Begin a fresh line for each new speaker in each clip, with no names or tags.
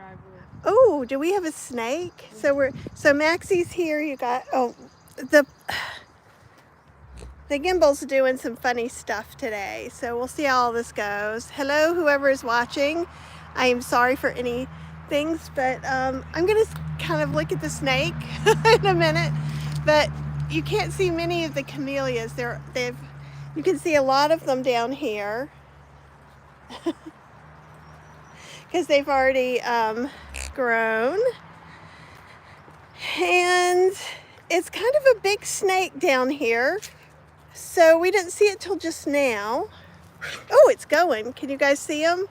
driveway.
Oh, do we have a snake? So Maxie's here. You got the gimbal's doing some funny stuff today. So we'll see how all this goes. Hello, whoever is watching. I am sorry for any things, but I'm gonna kind of look at the snake in a minute. But you can't see many of the camellias. You can see a lot of them down here because they've already grown. And it's kind of a big snake down here. So we didn't see it till just now. Oh, it's going. Can you guys see him?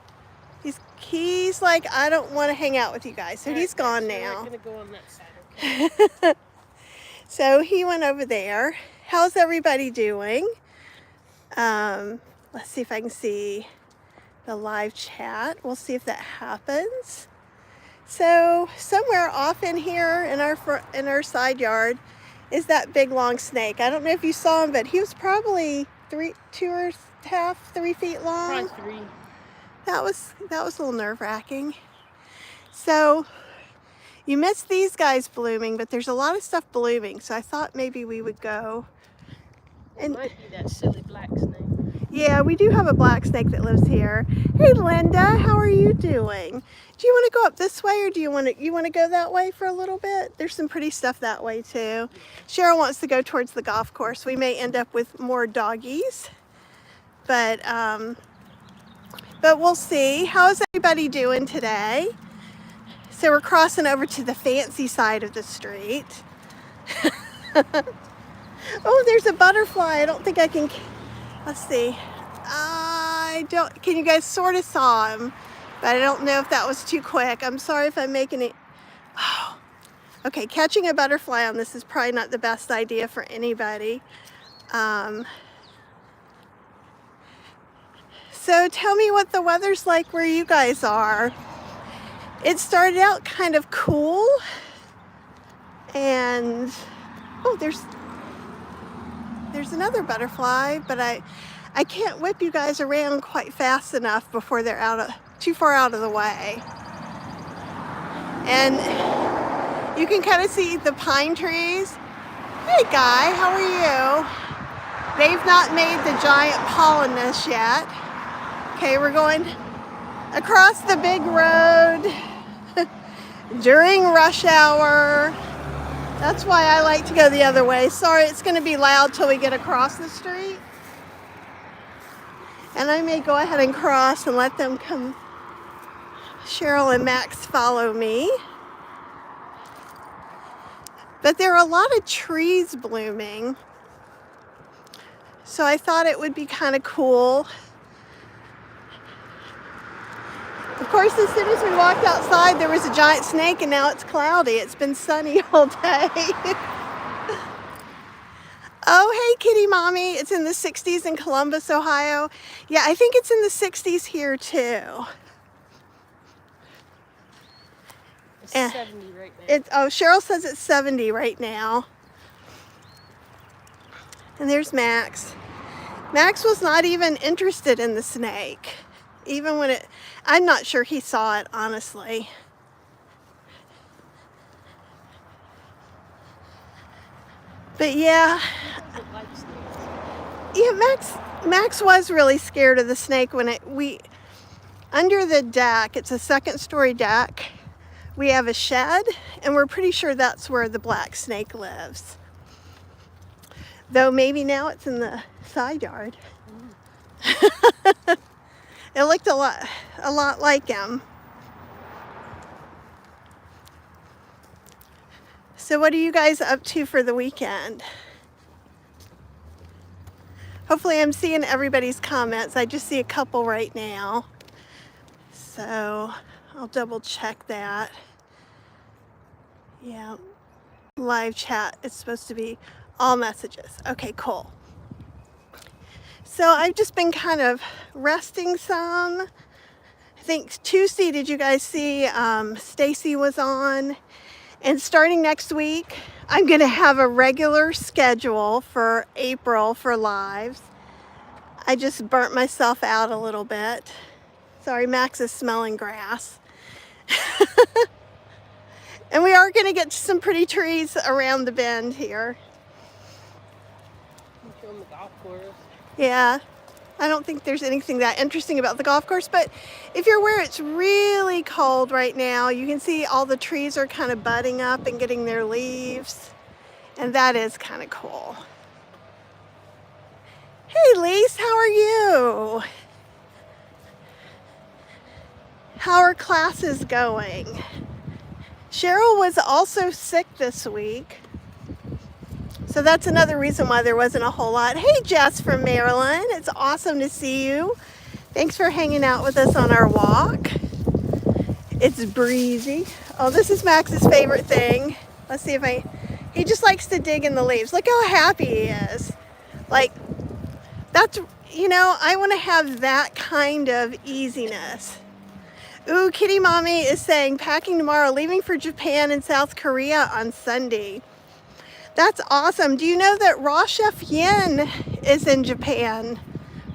He's like, I don't want to hang out with you guys. So he's gone now.
I'm gonna go on that side, okay?
So he went over there. How's everybody doing? Let's see if I can see the live chat. We'll see if that happens. So somewhere off in here in our side yard is that big long snake. I don't know if you saw him, but he was probably 3 feet long.
Probably 3.
That was a little nerve-wracking. So you missed these guys blooming, but there's a lot of stuff blooming. So I thought maybe we would go.
It might be that silly black snake.
Yeah, we do have a black snake that lives here. Hey Linda, how are you doing? Do you want to go up this way, or do you want to go that way for a little bit? There's some pretty stuff that way too. Cheryl wants to go towards the golf course. We may end up with more doggies, but we'll see. How's everybody doing today? So we're crossing over to the fancy side of the street. Oh, there's a butterfly. I don't think I can. Let's see. Can you guys sort of saw him? But I don't know if that was too quick. I'm sorry if I'm making it. Oh, okay. Catching a butterfly on this is probably not the best idea for anybody. So tell me what the weather's like where you guys are. It started out kind of cool. And, oh, there's another butterfly, but I can't whip you guys around quite fast enough before they're too far out of the way. And you can kind of see the pine trees. Hey Guy, how are you? They've not made the giant pollen nest yet. Okay, we're going across the big road during rush hour. That's why I like to go the other way. Sorry, it's going to be loud till we get across the street. And I may go ahead and cross and let them come. Cheryl and Max follow me. But there are a lot of trees blooming. So I thought it would be kind of cool. Of course, as soon as we walked outside, there was a giant snake, and now it's cloudy. It's been sunny all day. Oh, hey, kitty mommy. It's in the 60s in Columbus, Ohio. Yeah, I think it's in the 60s here, too.
It's 70 right now.
Cheryl says it's 70 right now. And there's Max. Max was not even interested in the snake. Even when I'm not sure he saw it, honestly. But yeah, Max was really scared of the snake when under the deck, it's a 2nd-story deck. We have a shed, and we're pretty sure that's where the black snake lives. Though maybe now it's in the side yard. It looked a lot like him. So what are you guys up to for the weekend? Hopefully I'm seeing everybody's comments. I just see a couple right now. So I'll double check that. Yeah, live chat. It's supposed to be all messages. Okay, cool. So I've just been kind of resting some. I think Tuesday, did you guys see Stacy was on? And starting next week, I'm going to have a regular schedule for April for lives. I just burnt myself out a little bit. Sorry, Max is smelling grass. going to get to some pretty trees around the bend here.
On the golf course.
Yeah, I don't think there's anything that interesting about the golf course, but if you're where it's really cold right now, you can see all the trees are kind of budding up and getting their leaves, and that is kind of cool. Hey Lise, how are you? How are classes going? Cheryl was also sick this week, so that's another reason why there wasn't a whole lot. Hey Jess from Maryland, it's awesome to see you. Thanks for hanging out with us on our walk. It's breezy. Oh, this is Max's favorite thing. Let's see if he just likes to dig in the leaves. Look how happy he is. Like, that's, you know, I want to have that kind of easiness. Ooh, Kitty Mommy is saying, packing tomorrow, leaving for Japan and South Korea on Sunday. That's awesome. Do you know that Raw Chef Yin is in Japan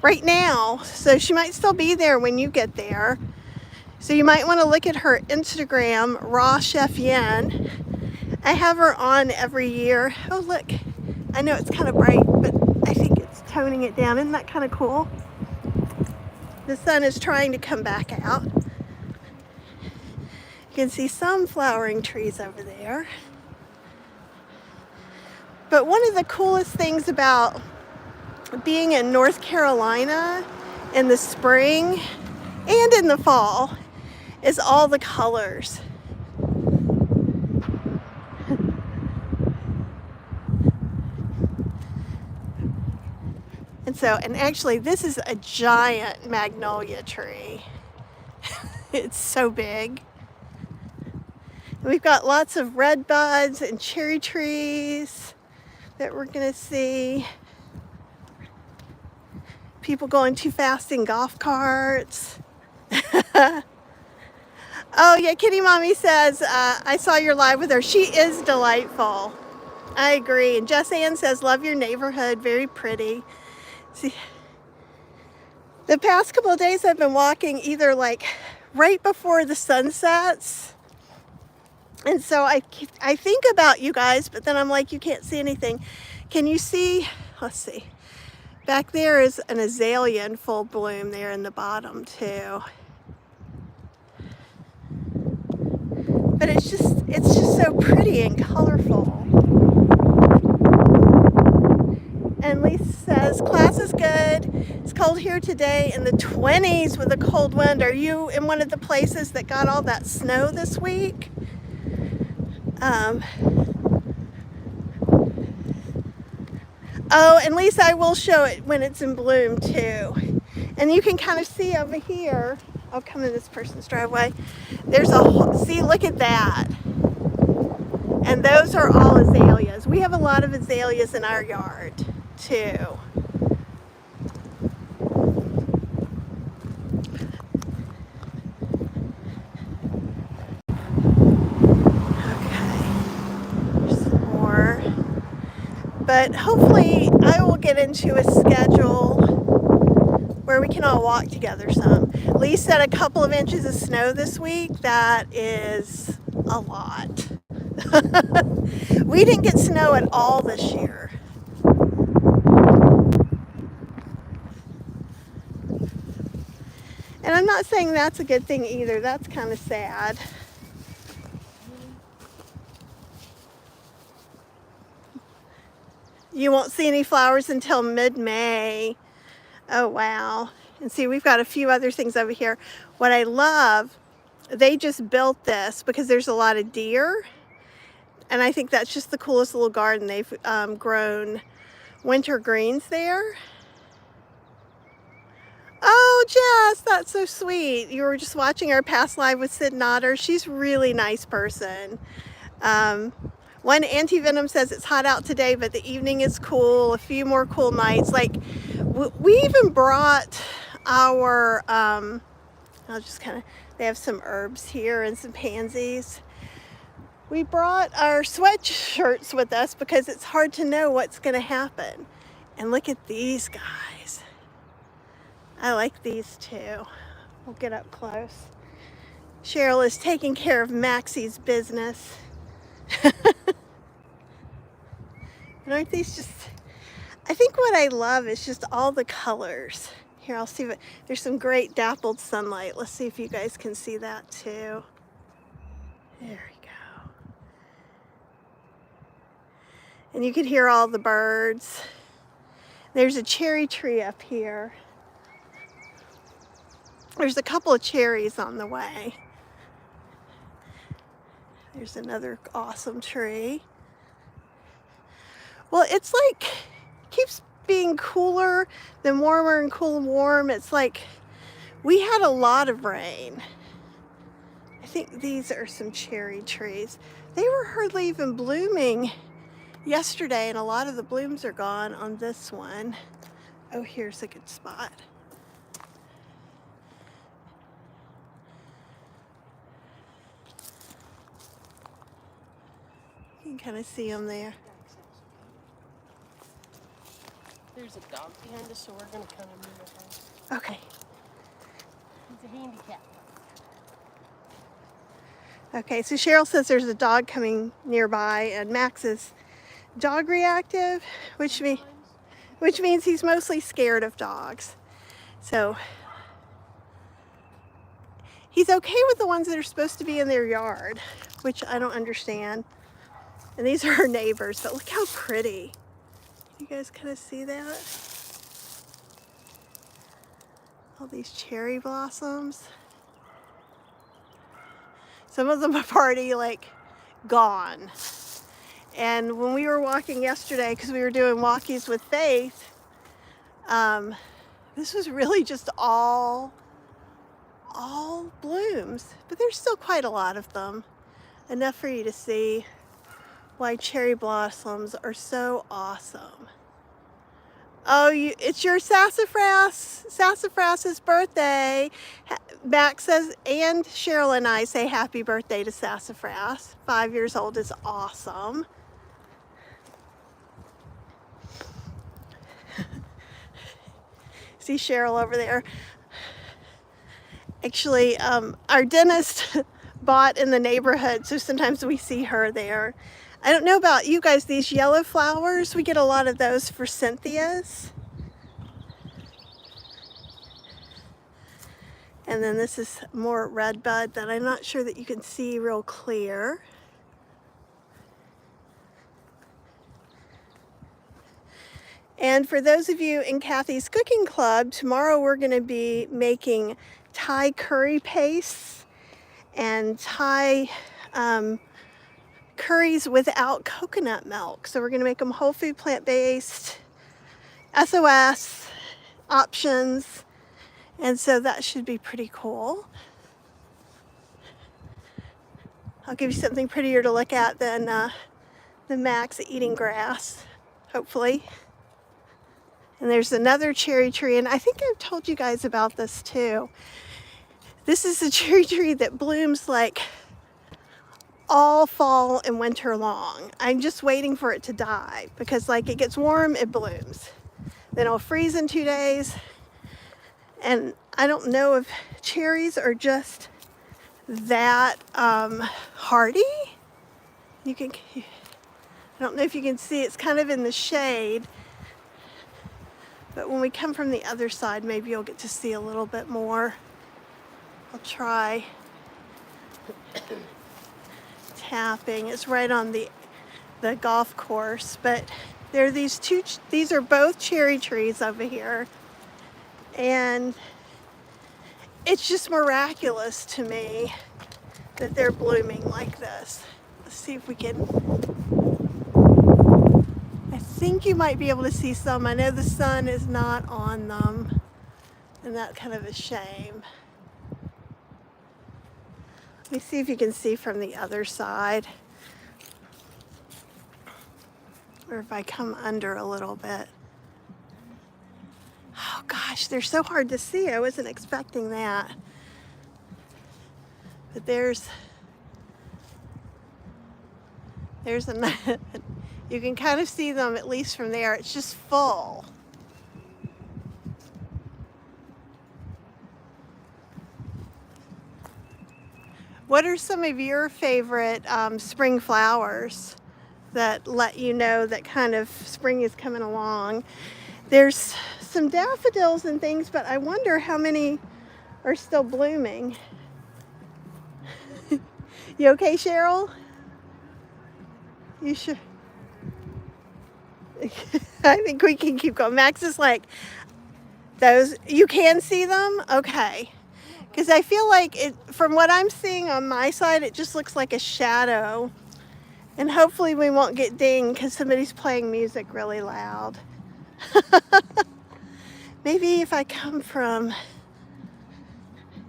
right now? So she might still be there when you get there. So you might want to look at her Instagram, Raw Chef Yin. I have her on every year. Oh, look. I know it's kind of bright, but I think it's toning it down. Isn't that kind of cool? The sun is trying to come back out. You can see some flowering trees over there. But one of the coolest things about being in North Carolina in the spring and in the fall is all the colors. And actually this is a giant magnolia tree. It's so big. We've got lots of red buds and cherry trees that we're gonna see. People going too fast in golf carts. Oh yeah, Kitty Mommy says, I saw your live with her. She is delightful. I agree. And Jess Ann says, love your neighborhood, very pretty. See, the past couple of days I've been walking either like right before the sun sets. And so I think about you guys, but then I'm like, you can't see anything. Can you see? Let's see. Back there is an azalea in full bloom there in the bottom too. But it's just so pretty and colorful. And Lisa says, class is good. It's cold here today in the 20s with a cold wind. Are you in one of the places that got all that snow this week? Oh, and Lisa, I will show it when it's in bloom too. And you can kind of see over here, I'll come in this person's driveway. There's see, look at that. And those are all azaleas. We have a lot of azaleas in our yard too. But hopefully I will get into a schedule where we can all walk together some. Lee said a couple of inches of snow this week. That is a lot. We didn't get snow at all this year. And I'm not saying that's a good thing either. That's kind of sad. You won't see any flowers until mid-May. Oh, wow. And see, we've got a few other things over here. What I love, they just built this because there's a lot of deer. And I think that's just the coolest little garden. They've grown winter greens there. Oh, Jess, that's so sweet. You were just watching our past live with Sid Nodder. She's a really nice person. One Anti-Venom says it's hot out today, but the evening is cool. A few more cool nights. Like, we even brought our, I'll just kind of, they have some herbs here and some pansies. We brought our sweatshirts with us because it's hard to know what's going to happen. And look at these guys. I like these too. We'll get up close. Cheryl is taking care of Maxie's business. And aren't these just, I think what I love is just all the colors. Here, I'll see if there's some great dappled sunlight. Let's see if you guys can see that too. There we go. And you can hear all the birds. There's a cherry tree up here. There's a couple of cherries on the way. There's another awesome tree. Well, it's like, keeps being cooler, then warmer and cool and warm. It's like we had a lot of rain. I think these are some cherry trees. They were hardly even blooming yesterday, and a lot of the blooms are gone on this one. Oh, here's a good spot. You can kind of see them there.
There's a dog behind us, so we're going to kind of move around.
Okay.
He's a handicap.
Okay, so Cheryl says there's a dog coming nearby, and Max is dog reactive, which means he's mostly scared of dogs. So he's okay with the ones that are supposed to be in their yard, which I don't understand. And these are our neighbors, but look how pretty. You guys kind of see that? All these cherry blossoms. Some of them have already like gone. And when we were walking yesterday, because we were doing walkies with Faith, this was really just all blooms, but there's still quite a lot of them. Enough for you to see why cherry blossoms are so awesome. Oh, it's your sassafras's birthday. Max says, and Cheryl and I say happy birthday to Sassafras. 5 years old is awesome. See Cheryl over there. Actually, our dentist bought in the neighborhood, so sometimes we see her there. I don't know about you guys, these yellow flowers, we get a lot of those for Cynthia's. And then this is more red bud that I'm not sure that you can see real clear. And for those of you in Kathy's Cooking Club, tomorrow we're going to be making Thai curry pastes and Thai curries without coconut milk. So we're going to make them whole food, plant-based, SOS options, and so that should be pretty cool. I'll give you something prettier to look at than Max eating grass, hopefully. And there's another cherry tree, and I think I've told you guys about this too. This is a cherry tree that blooms like all fall and winter long. I'm just waiting for it to die because like it gets warm, it blooms. Then it'll freeze in 2 days. And I don't know if cherries are just that hardy. I don't know if you can see, it's kind of in the shade. But when we come from the other side, maybe you'll get to see a little bit more. I'll try tapping. It's right on the golf course, but there are these are both cherry trees over here, and it's just miraculous to me that they're blooming like this. Let's see if we can. I think you might be able to see some. I know the sun is not on them, and that's kind of a shame. Let me see if you can see from the other side. Or if I come under a little bit. Oh gosh, they're so hard to see. I wasn't expecting that. But there's a, you can kind of see them at least from there. It's just full. What are some of your favorite spring flowers that let you know that kind of spring is coming along? There's some daffodils and things, but I wonder how many are still blooming. You okay, Cheryl? You should. I think we can keep going. Max is like, those, you can see them? Okay. Because I feel like it, from what I'm seeing on my side, it just looks like a shadow. And hopefully we won't get dinged because somebody's playing music really loud. Maybe if I come from,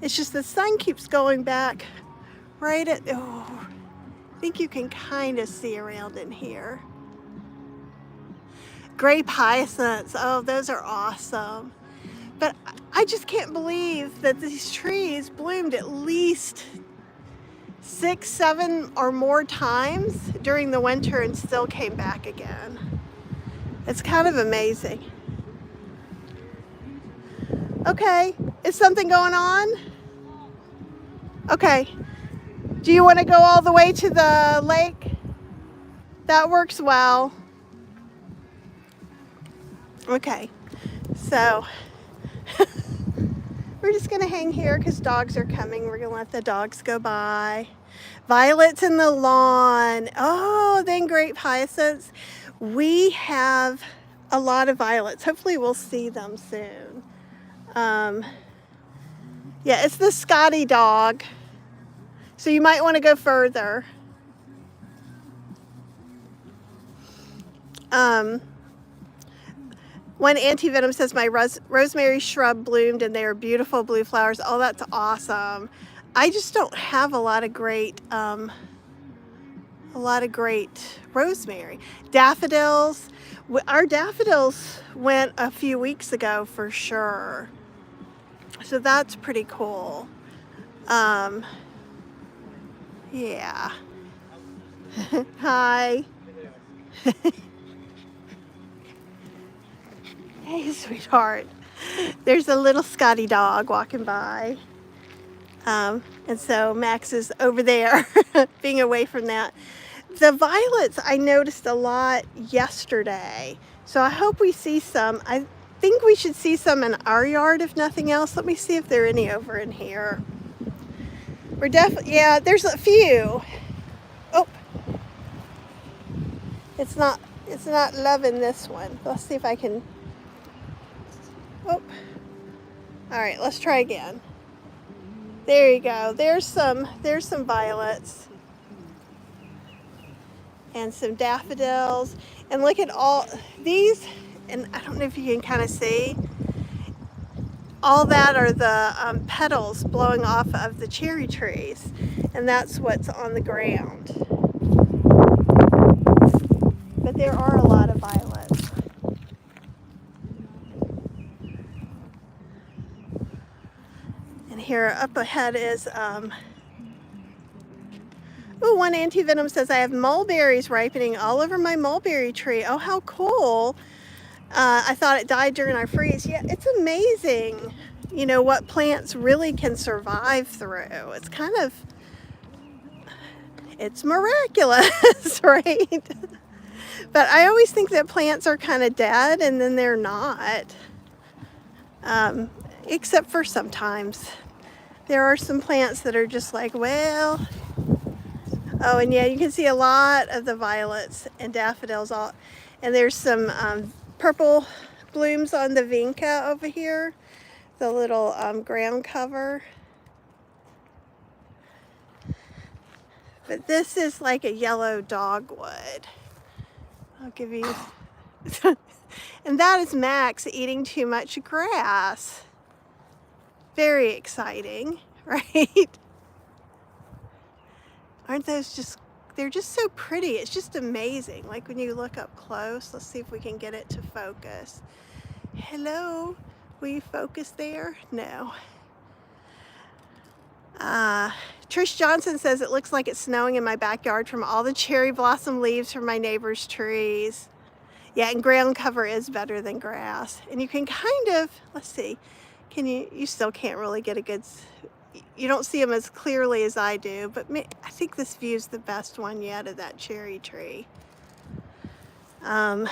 it's just the sun keeps going back right at, oh, I think you can kind of see around in here. Grape hyacinths, oh, those are awesome. But I just can't believe that these trees bloomed at least 6, 7 or more times during the winter and still came back again. It's kind of amazing. Okay, is something going on? Okay. Do you want to go all the way to the lake? That works well. Okay, so we're just gonna hang here because dogs are coming. We're gonna let the dogs go by. Violets in the lawn. Oh, then grape hyacinths. We have a lot of violets. Hopefully we'll see them soon. Yeah, it's the Scotty dog. So you might want to go further. One anti-venom says my rosemary shrub bloomed and they are beautiful blue flowers. Oh, that's awesome. I just don't have a lot of great rosemary. Daffodils. Our daffodils went a few weeks ago for sure. So that's pretty cool. Yeah. Hi. Hey, sweetheart. There's a little Scotty dog walking by. And so Max is over there being away from that. The violets I noticed a lot yesterday. So I hope we see some. I think we should see some in our yard if nothing else. Let me see if there are any over in here. We're definitely, yeah, there's a few. Oh, it's not loving this one. Let's see if I can. Oh, all right, let's try again. There you go. There's some violets and some daffodils. And look at all these, and I don't know if you can kind of see. All that are the petals blowing off of the cherry trees, and that's what's on the ground. But there are a lot of violets. And here up ahead is, oh, one anti-venom says, I have mulberries ripening all over my mulberry tree. Oh, how cool. I thought it died during our freeze. Yeah, it's amazing, you know, what plants really can survive through. It's kind of, it's miraculous, right? But I always think that plants are kind of dead and then they're not, except for sometimes. There are some plants that are just like, well, oh, and yeah, you can see a lot of the violets and daffodils all, and there's some purple blooms on the vinca over here, the little ground cover. But this is like a yellow dogwood. I'll give you, and that is Max eating too much grass. Very exciting, right? Aren't those just, they're just so pretty. It's just amazing. Like when you look up close, let's see if we can get it to focus. Hello, will you focus there? No. Trish Johnson says it looks like it's snowing in my backyard from all the cherry blossom leaves from my neighbor's trees. Yeah, and ground cover is better than grass. And you can kind of, let's see, can you still can't really get a good, you don't see them as clearly as I do, but I think this view is the best one yet of that cherry tree. And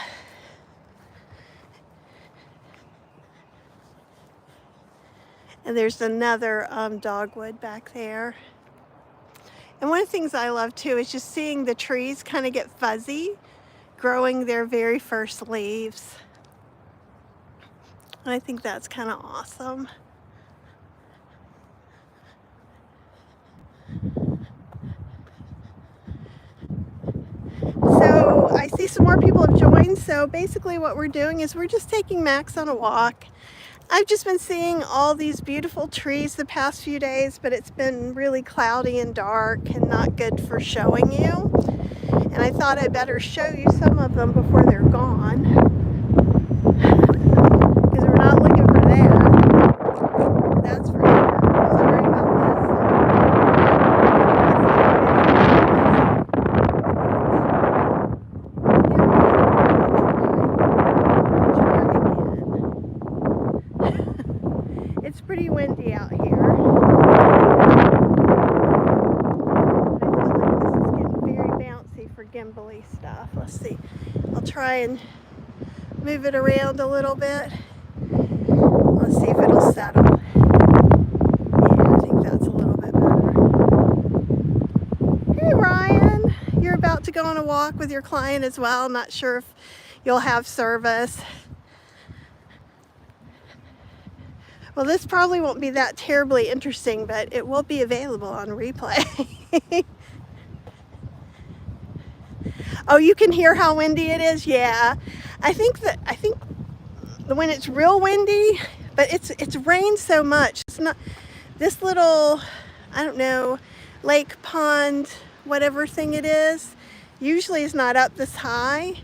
there's another dogwood back there. And one of the things I love too is just seeing the trees kind of get fuzzy, growing their very first leaves. And I think that's kind of awesome. So I see some more people have joined. So basically what we're doing is we're just taking Max on a walk. I've just been seeing all these beautiful trees the past few days, but it's been really cloudy and dark and not good for showing you. And I thought I'd better show you some of them before they're gone, because we're not looking for that. That's for sure. Sorry about this. It's pretty windy out here. Gimbally stuff. Let's see. I'll try and move it around a little bit. Let's see if it'll settle. Yeah, I think that's a little bit better. Hey Ryan, you're about to go on a walk with your client as well. I'm not sure if you'll have service. Well, this probably won't be that terribly interesting, but it will be available on replay. Oh, you can hear how windy it is? Yeah. I think when it's real windy, but it's rained so much. It's not this little, I don't know, lake, pond, whatever thing it is, usually is not up this high.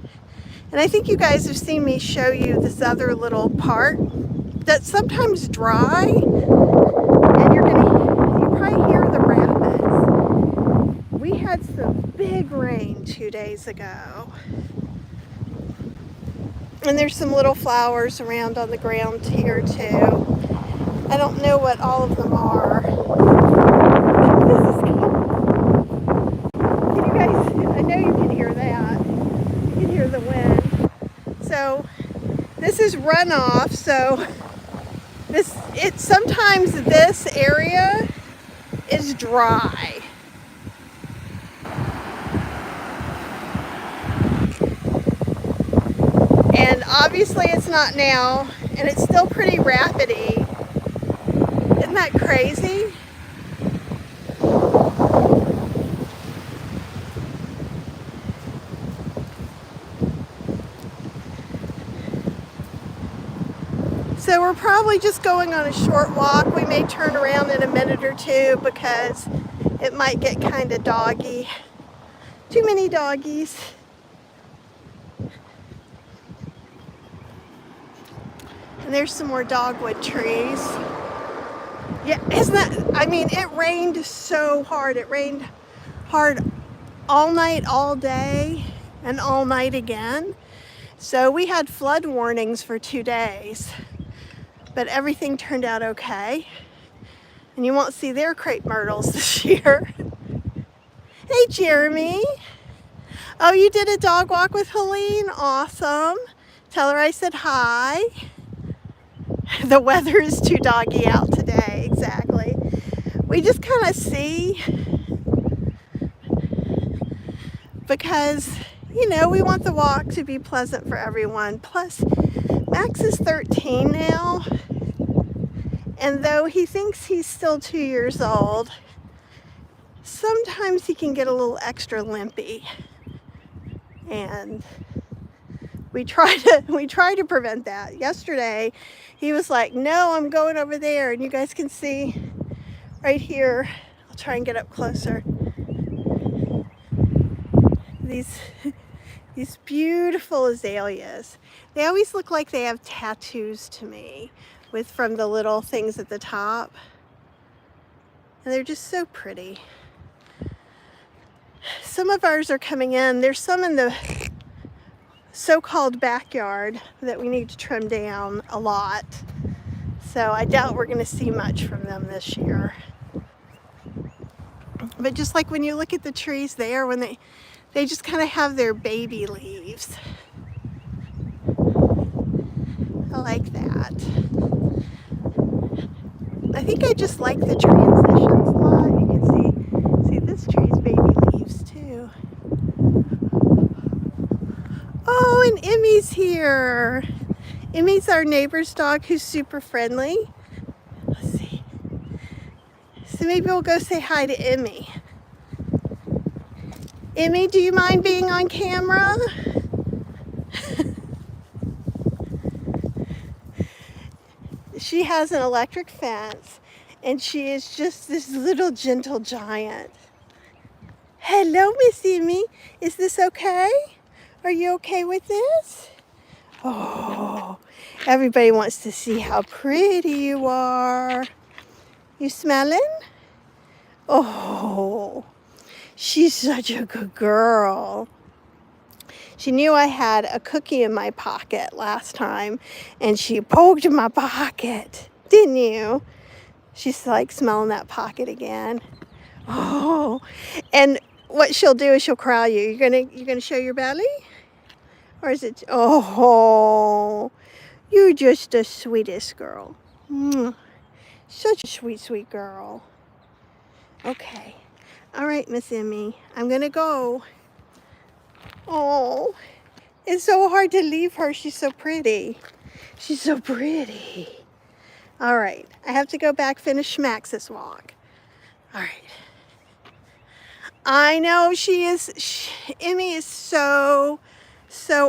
And I think you guys have seen me show you this other little part that's sometimes dry, and you probably hear the rapids. We had some big rain 2 days ago. And there's some little flowers around on the ground here too. I don't know what all of them are. This is cool. Can you guys, I know you can hear that. You can hear the wind. So this is runoff, so sometimes this area is dry. And obviously it's not now, and it's still pretty rapidy. Isn't that crazy? So we're probably just going on a short walk. We may turn around in a minute or two because it might get kind of doggy. Too many doggies. And there's some more dogwood trees. Yeah, isn't that, I mean, it rained so hard. It rained hard all night, all day, and all night again. So we had flood warnings for 2 days, but everything turned out okay. And you won't see their crepe myrtles this year. Hey, Jeremy. Oh, you did a dog walk with Helene? Awesome. Tell her I said hi. The weather is too doggy out today, exactly. We just kind of see, because, you know, we want the walk to be pleasant for everyone. Plus, Max is 13 now, and though he thinks he's still 2 years old, sometimes he can get a little extra limpy. And we try to prevent that. Yesterday, he was like, no, I'm going over there. And you guys can see right here. I'll try and get up closer. These beautiful azaleas. They always look like they have tattoos to me, from the little things at the top. And they're just so pretty. Some of ours are coming in. There's some in the so-called backyard that we need to trim down a lot. So I doubt we're going to see much from them this year. but just like when you look at the trees there, when they just kind of have their baby leaves. I like that. I think I just like the transitions a lot. You can see this tree's baby leaves too. Oh, and Emmy's here. Emmy's our neighbor's dog who's super friendly. Let's see. So maybe we'll go say hi to Emmy. Emmy, do you mind being on camera? She has an electric fence, and she is just this little gentle giant. Hello, Miss Emmy. Is this okay? Are you okay with this? Oh, everybody wants to see how pretty you are. You smelling? Oh, she's such a good girl. She knew I had a cookie in my pocket last time, and she poked my pocket, didn't you? She's like smelling that pocket again. Oh, and what she'll do is she'll corral you. You're gonna show your belly, or is it? Oh, you're just the sweetest girl. Such a sweet, sweet girl. Okay, all right, Miss Emmy, I'm gonna go. Oh, it's so hard to leave her. She's so pretty. She's so pretty. All right, I have to go back, finish Max's walk. All right. I know Emmy is so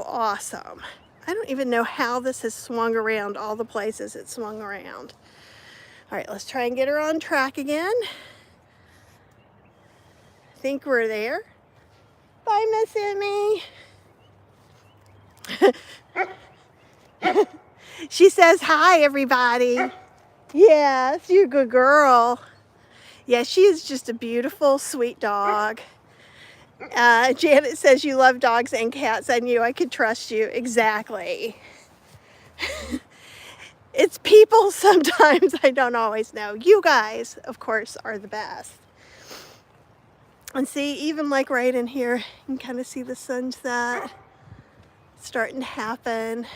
awesome. I don't even know how this has swung around all the places it swung around. All right, let's try and get her on track again. I think we're there. Bye, Miss Emmy. She says hi, everybody. Yes, you're a good girl. Yeah, she is just a beautiful, sweet dog. Janet says you love dogs and cats. I knew I could trust you. Exactly. It's people sometimes I don't always know. You guys, of course, are the best. And see, even like right in here, you can kind of see the sunset starting to happen.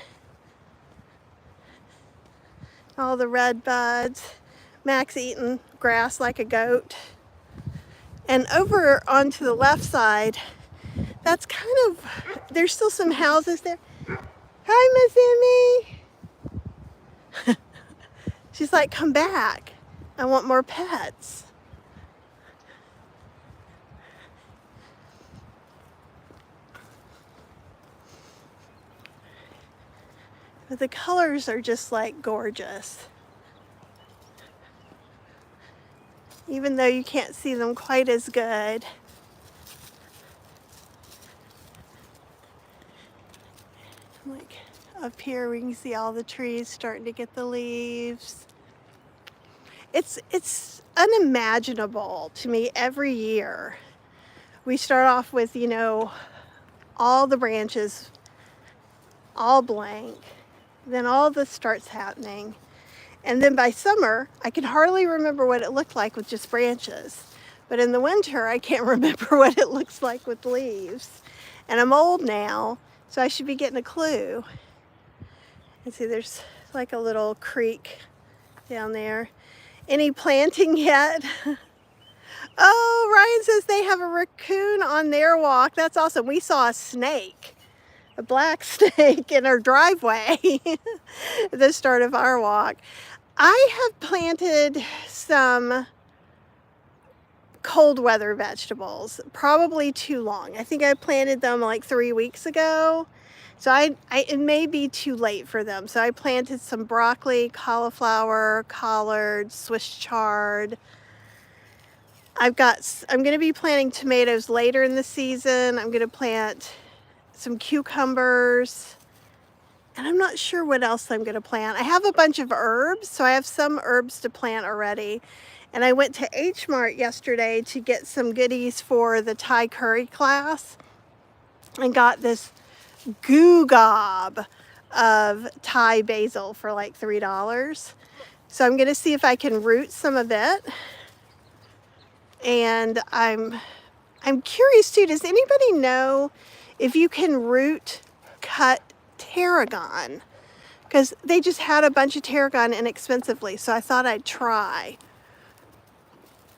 All the red buds. Max eating grass like a goat. And over onto the left side, that's kind of, there's still some houses there. Hi, Miss Emmy. She's like, come back. I want more pets. But the colors are just like gorgeous. Even though you can't see them quite as good. Like up here we can see all the trees starting to get the leaves. It's unimaginable to me every year. We start off with, you know, all the branches all blank. Then all this starts happening. And then by summer, I can hardly remember what it looked like with just branches. But in the winter, I can't remember what it looks like with leaves. And I'm old now, so I should be getting a clue. And see, there's like a little creek down there. Any planting yet? Oh, Ryan says they have a raccoon on their walk. That's awesome. We saw a snake, a black snake in our driveway at the start of our walk. I have planted some cold weather vegetables, probably too long. I think I planted them like 3 weeks ago. So it may be too late for them. So I planted some broccoli, cauliflower, collard, Swiss chard. I'm going to be planting tomatoes later in the season. I'm going to plant some cucumbers. And I'm not sure what else I'm going to plant. I have a bunch of herbs, so I have some herbs to plant already. And I went to H Mart yesterday to get some goodies for the Thai curry class and got this goo gob of Thai basil for like $3. So I'm going to see if I can root some of it. And I'm curious too, does anybody know if you can root cut tarragon? Because they just had a bunch of tarragon inexpensively, so I thought I'd try.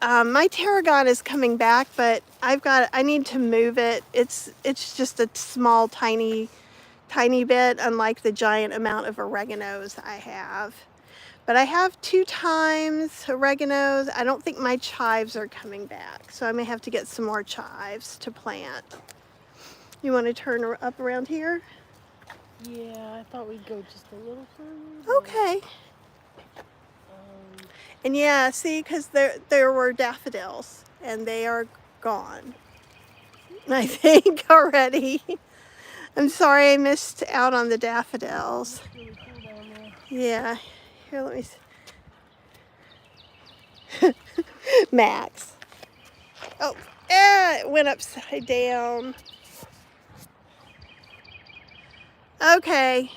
My tarragon is coming back, but I need to move it. It's just a small, tiny bit, unlike the giant amount of oreganos I have. But I have 2 times oreganos. I don't think my chives are coming back, so I may have to get some more chives to plant. You want to turn up around here?
Yeah, I thought we'd go just a little further.
Okay. And yeah, see, because there were daffodils, and they are gone, I think, already. I'm sorry I missed out on the daffodils.
It's really cool down there.
Yeah. Here, let me see. Max. Oh, it went upside down. Okay.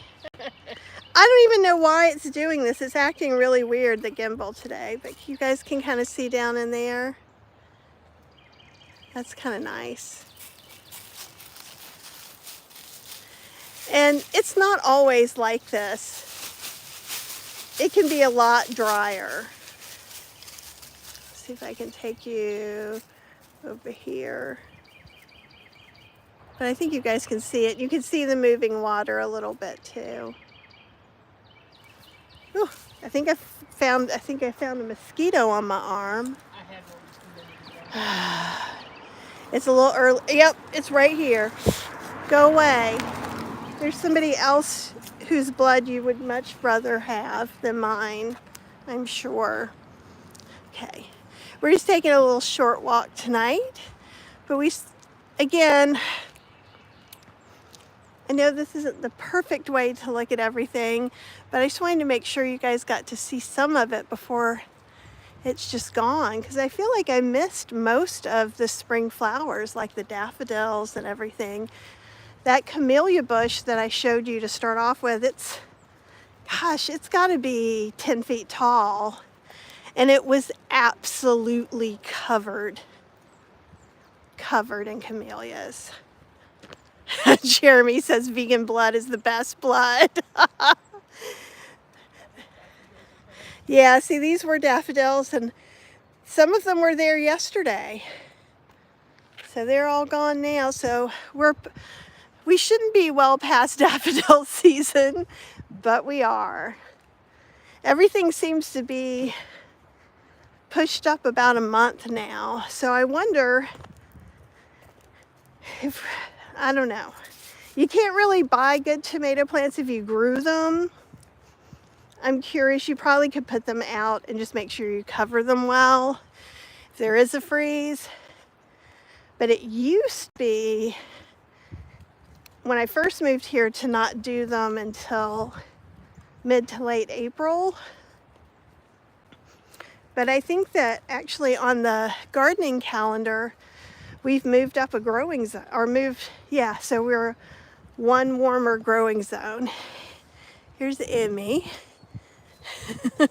I don't even know why it's doing this. It's acting really weird, the gimbal today, but you guys can kind of see down in there. That's kind of nice. And it's not always like this. It can be a lot drier. Let's see if I can take you over here. But I think you guys can see it. You can see the moving water a little bit too. Ooh, I think I found a mosquito on my arm.
I had one.
It's a little early. Yep, it's right here. Go away. There's somebody else whose blood you would much rather have than mine, I'm sure. Okay, we're just taking a little short walk tonight, but again, I know this isn't the perfect way to look at everything, but I just wanted to make sure you guys got to see some of it before it's just gone, because I feel like I missed most of the spring flowers, like the daffodils and everything. That camellia bush that I showed you to start off with, it's got to be 10 feet tall, and it was absolutely covered in camellias. Jeremy says vegan blood is the best blood. Yeah, see, these were daffodils, and some of them were there yesterday. So they're all gone now. So we shouldn't be well past daffodil season, but we are. Everything seems to be pushed up about a month now. So I wonder if, I don't know. You can't really buy good tomato plants if you grew them. I'm curious, you probably could put them out and just make sure you cover them well if there is a freeze. But it used to be, when I first moved here, to not do them until mid to late April. But I think that actually on the gardening calendar, we've moved up a growing zone, so we're one warmer growing zone. Here's Emmy. Emmy.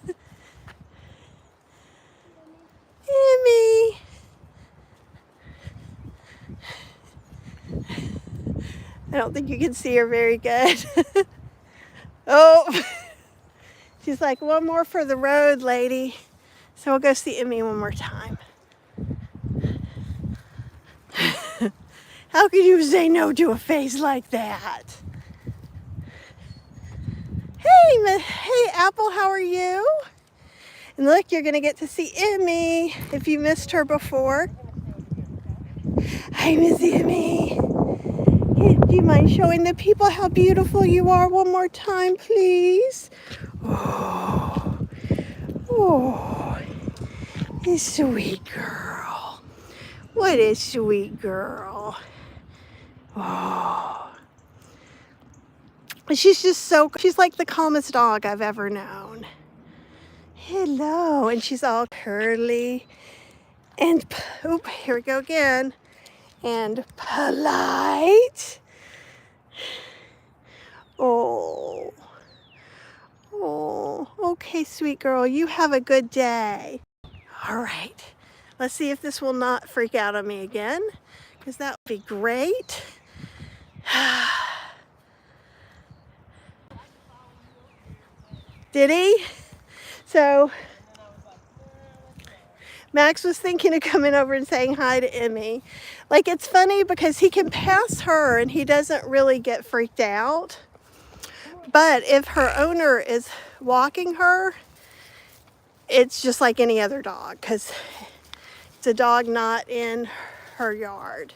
I don't think you can see her very good. Oh, she's like, one more for the road, lady. So we'll go see Emmy one more time. How could you say no to a face like that? Hey, Apple, how are you? And look, you're going to get to see Emmy if you missed her before. Hi, Miss Emmy. Hey, do you mind showing the people how beautiful you are one more time, please? Oh, a sweet girl. What a sweet girl. Oh. She's like the calmest dog I've ever known. Hello, and she's all curly and, here we go again, and polite. Oh, okay, sweet girl, you have a good day. All right, Let's see if this will not freak out on me again, because that would be great. Did he? So Max was thinking of coming over and saying hi to Emmy. Like, it's funny because he can pass her and he doesn't really get freaked out. But if her owner is walking her, it's just like any other dog, because it's a dog not in her yard.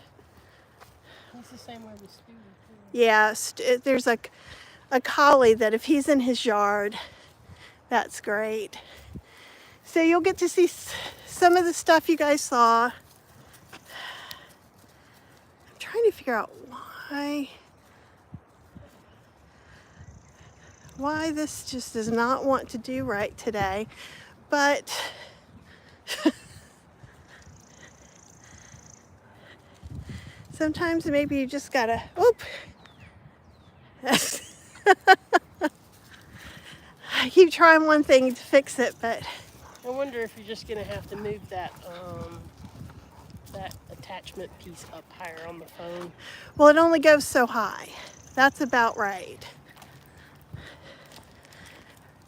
It's the same way with Stewie, too.
Yeah, there's a collie that if he's in his yard, that's great. So you'll get to see some of the stuff you guys saw. I'm trying to figure out why this just does not want to do right today. But sometimes maybe you just gotta, whoop. I keep trying one thing to fix it, but
I wonder if you're just gonna have to move that that attachment piece up higher on the phone.
well, it only goes so high. That's about right.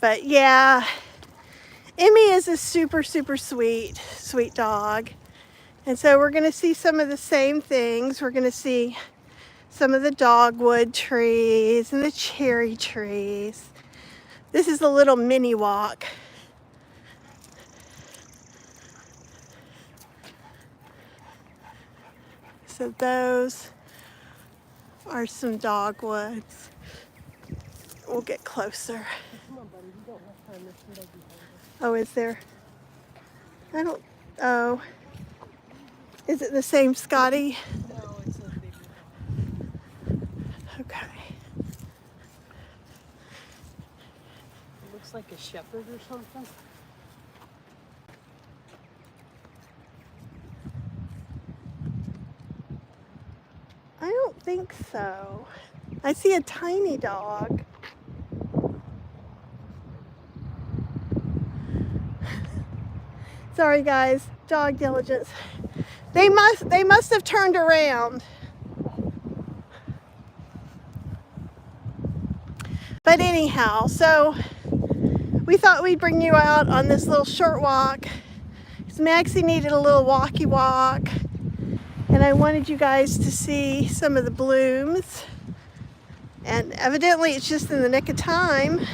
But yeah, Emmy is a super, super sweet dog. And so we're gonna see some of the same things. We're gonna see some of the dogwood trees and the cherry trees. This is a little mini walk. So those are some dogwoods. We'll get closer.
Come on, buddy. You don't have time. There's somebody behind us.
Oh, is there? I don't, oh. Is it the same Scotty?
No, it's a bigger dog.
Okay.
It looks like a shepherd or something.
I don't think so. I see a tiny dog. Sorry guys, dog diligence. They must have turned around. But anyhow, so we thought we'd bring you out on this little short walk. Because Maxie needed a little walkie walk. And I wanted you guys to see some of the blooms. And evidently it's just in the nick of time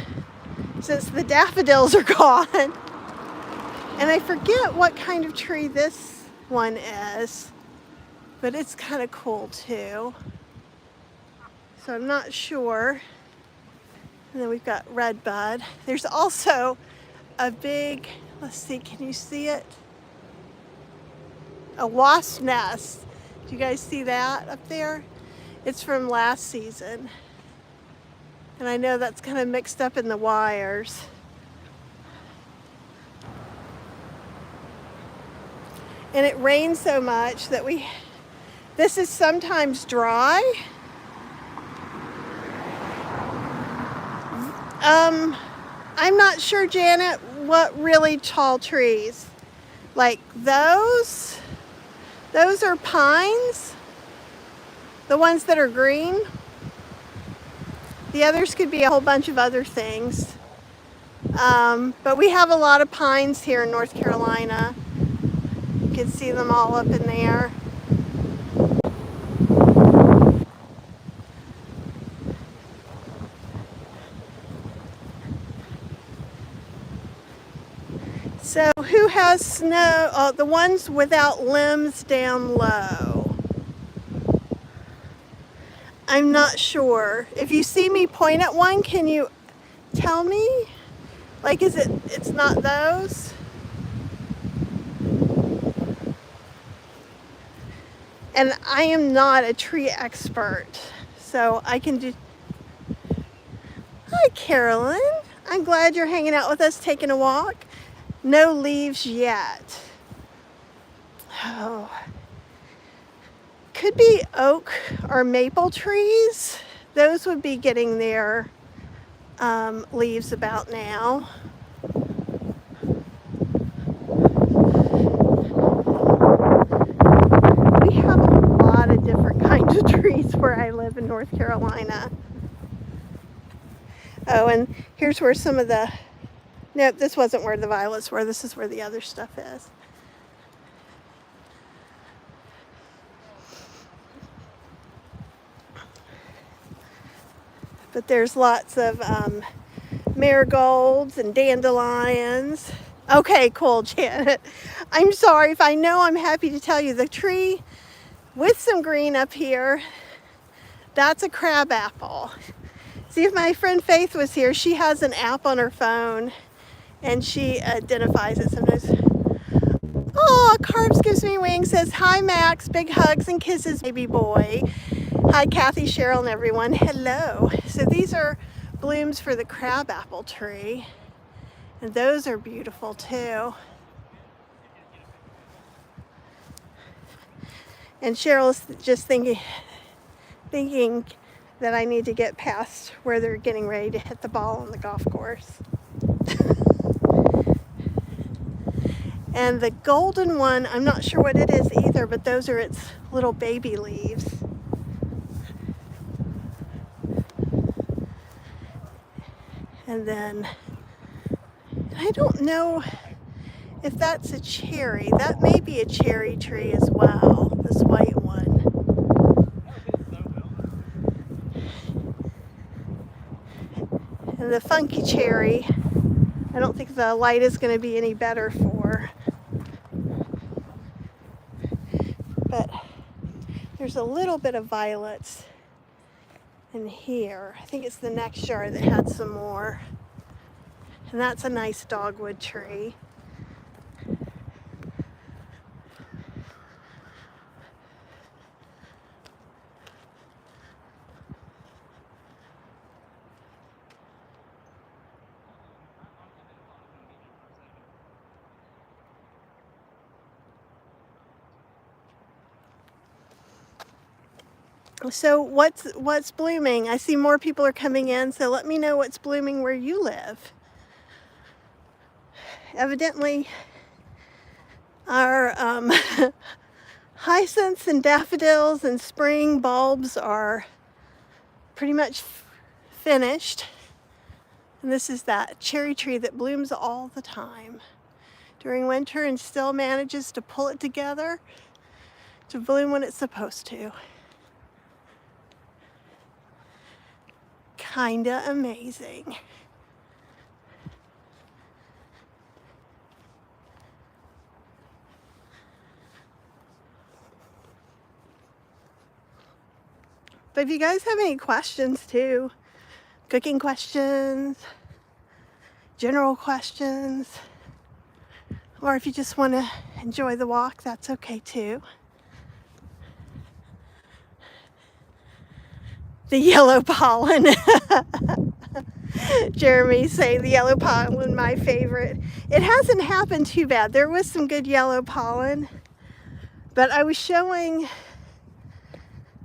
since the daffodils are gone. And I forget what kind of tree this one is, but it's kind of cool too. So I'm not sure. And then we've got redbud. There's also a big, let's see, can you see it? A wasp nest. Do you guys see that up there? It's from last season. And I know that's kind of mixed up in the wires. And it rains so much that this is sometimes dry. I'm not sure, Janet, what really tall trees. Like those are pines, the ones that are green. The others could be a whole bunch of other things. But we have a lot of pines here in North Carolina. You can see them all up in there. So who has snow? Oh, the ones without limbs down low. I'm not sure. If you see me point at one, can you tell me? Like, it's not those? And I am not a tree expert, so I can do... Hi, Carolyn. I'm glad you're hanging out with us, taking a walk. No leaves yet. Oh. Could be oak or maple trees. Those would be getting their leaves about now. where I live in North Carolina. Oh, and here's where some of the, nope, this wasn't where the violets were. This is where the other stuff is. But there's lots of marigolds and dandelions. Okay, cool, Janet. I'm sorry if I know, I'm happy to tell you the tree with some green up here, that's a crab apple. See, if my friend Faith was here, she has an app on her phone and she identifies it sometimes. Oh, Carbs Gives Me Wings says, hi Max, big hugs and kisses, baby boy. Hi Kathy, Cheryl, and everyone. Hello. So these are blooms for the crabapple tree, and those are beautiful too. And Cheryl's just thinking that I need to get past where they're getting ready to hit the ball on the golf course. And the golden one, I'm not sure what it is either, but those are its little baby leaves. And then, I don't know if that's a cherry. That may be a cherry tree as well, this white one. And the funky cherry, I don't think the light is going to be any better for. But there's a little bit of violets in here. I think it's the next jar that had some more. And that's a nice dogwood tree. So what's blooming? I see more people are coming in, so let me know what's blooming where you live. Evidently, our hyacinths and daffodils and spring bulbs are pretty much finished. And this is that cherry tree that blooms all the time during winter and still manages to pull it together to bloom when it's supposed to. Kinda amazing. But if you guys have any questions too, cooking questions, general questions, or if you just want to enjoy the walk, that's okay too. The yellow pollen. Jeremy saying the yellow pollen, my favorite. It hasn't happened too bad. There was some good yellow pollen, but I was showing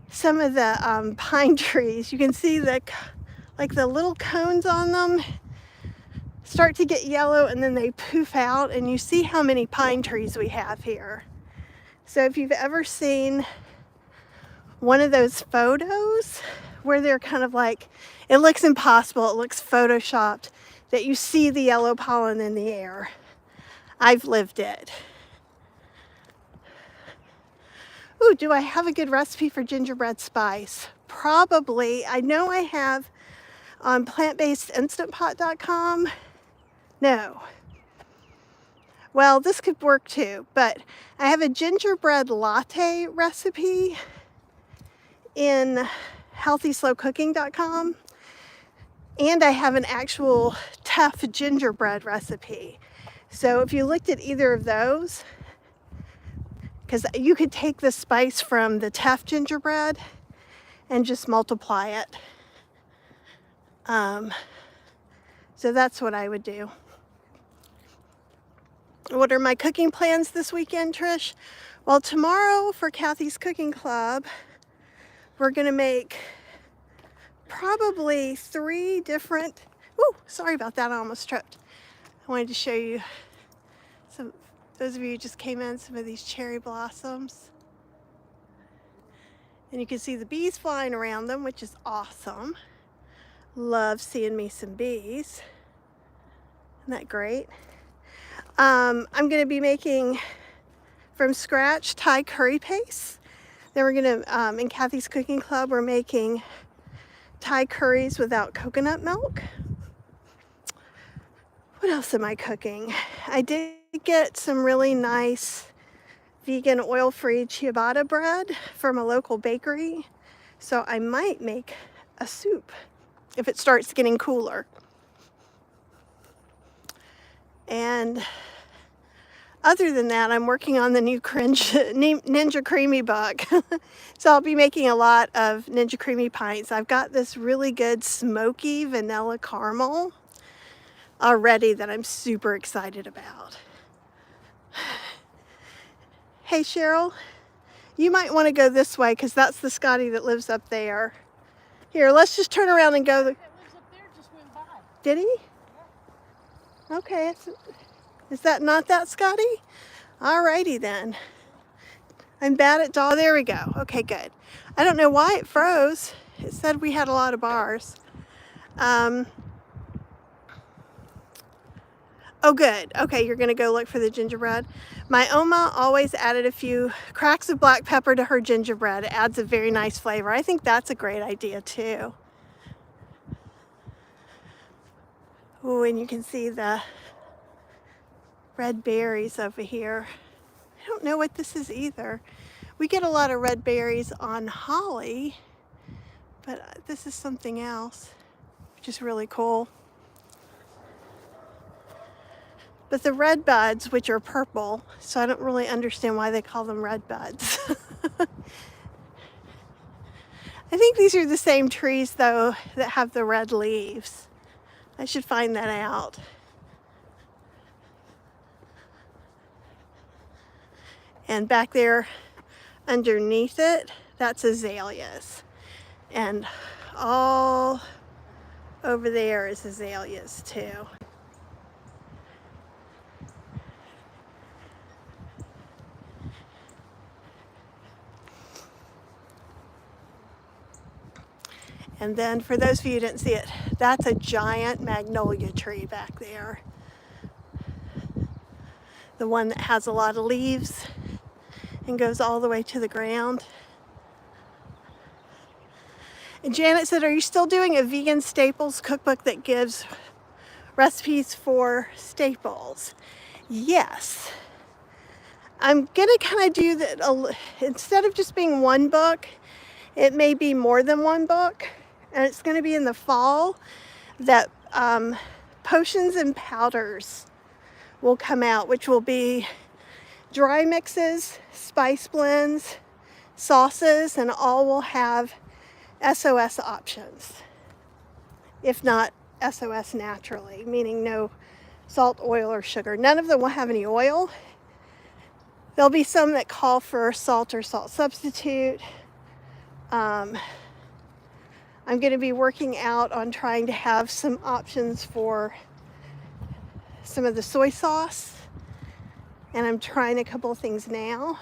some of the pine trees. You can see the little cones on them start to get yellow and then they poof out, and you see how many pine trees we have here. So if you've ever seen one of those photos where they're kind of like, it looks impossible, it looks photoshopped, that you see the yellow pollen in the air, I've lived it. Ooh, do I have a good recipe for gingerbread spice? Probably. I know I have on plant-based-instantpot.com. No. Well, this could work too, but I have a gingerbread latte recipe in healthyslowcooking.com, and I have an actual tough gingerbread recipe. So if you looked at either of those, because you could take the spice from the tough gingerbread and just multiply it. So that's what I would do. What are my cooking plans this weekend, Trish? Well, tomorrow for Kathy's Cooking Club, we're gonna make probably 3 different, ooh, sorry about that, I almost tripped. I wanted to show you some, those of you who just came in, some of these cherry blossoms. And you can see the bees flying around them, which is awesome. Love seeing me some bees. Isn't that great? I'm going to be making from scratch Thai curry paste. Then we're going to, in Kathy's Cooking Club, we're making Thai curries without coconut milk. What else am I cooking? I did get some really nice vegan oil-free ciabatta bread from a local bakery. So I might make a soup if it starts getting cooler. And other than that, I'm working on the new Ninja Creamy book. So I'll be making a lot of Ninja Creamy pints. I've got this really good smoky vanilla caramel already that I'm super excited about. Hey Cheryl, you might want to go this way because that's the Scotty that lives up there. Here, let's just turn around and go.
That lives up there just went by.
Did he?
Yeah.
Okay. Is that not that Scotty? Alrighty then. I'm bad at dog. There we go. Okay, good. I don't know why it froze. It said we had a lot of bars. Oh, good. Okay, you're going to go look for the gingerbread. My Oma always added a few cracks of black pepper to her gingerbread. It adds a very nice flavor. I think that's a great idea too. Oh, and you can see the red berries over here. I don't know what this is either. We get a lot of red berries on holly, but this is something else, which is really cool. But the red buds, which are purple, so I don't really understand why they call them red buds. I think these are the same trees, though, that have the red leaves. I should find that out. And back there underneath it, that's azaleas. And all over there is azaleas, too. And then for those of you who didn't see it, that's a giant magnolia tree back there. The one that has a lot of leaves and goes all the way to the ground. And Janet said, are you still doing a vegan staples cookbook that gives recipes for staples? Yes. I'm gonna kind of do that, instead of just being one book, it may be more than one book. And it's going to be in the fall that potions and powders will come out, which will be dry mixes, spice blends, sauces, and all will have SOS options. If not SOS naturally, meaning no salt, oil, or sugar. None of them will have any oil. There'll be some that call for salt or salt substitute. I'm going to be working out on trying to have some options for some of the soy sauce. And I'm trying a couple of things now.